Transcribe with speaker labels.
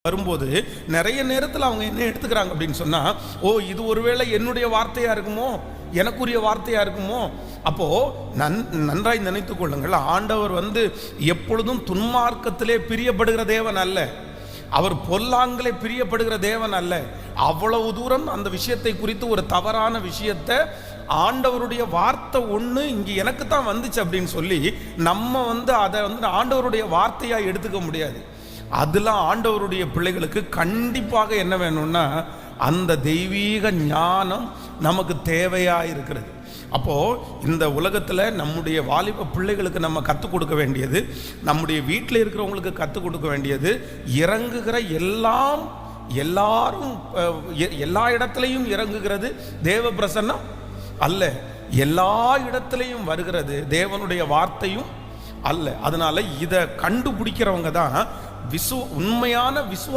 Speaker 1: வரும்போது நிறைய நேரத்தில் அவங்க என்ன எடுத்துக்கிறாங்க அப்படின்னு சொன்னா, ஓ இது ஒருவேளை என்னுடைய வார்த்தையா இருக்குமோ, எனக்குரிய வார்த்தையா இருக்குமோ. அப்போ நன்றாய் நினைத்துக் கொள்ளுங்கள், ஆண்டவர் எப்பொழுதும் துன்மார்க்கத்திலே பிரியப்படுகிற தேவன் அல்ல, அவர் பொல்லாங்கிலே பிரியப்படுகிற தேவன் அல்ல. அவ்வளவு தூரம் அந்த விஷயத்தை குறித்து ஒரு தவறான விஷயத்தை ஆண்டவருடைய வார்த்தை ஒன்று இங்கே எனக்கு தான் வந்துச்சு அப்படின்னு சொல்லி நம்ம அதை ஆண்டவருடைய வார்த்தையாக எடுத்துக்க முடியாது. அதெல்லாம் ஆண்டவருடைய பிள்ளைகளுக்கு கண்டிப்பாக என்ன வேணும்னா அந்த தெய்வீக ஞானம் நமக்கு தேவையாக இருக்கிறது. அப்போது இந்த உலகத்தில் நம்முடைய வாலிப பிள்ளைகளுக்கு நம்ம கற்றுக் கொடுக்க வேண்டியது, நம்முடைய வீட்டில் இருக்கிறவங்களுக்கு கற்றுக் கொடுக்க வேண்டியது, இறங்குகிற எல்லாரும் எல்லா இடத்துலையும் இறங்குகிறது தேவ பிரசன்னம் அல்ல, எல்லா இடத்துலையும் வருகிறது தேவனுடைய வார்த்தையும் அல்ல. அதனால இதை கண்டுபிடிக்கிறவங்க தான் உண்மையான விசுவாசம்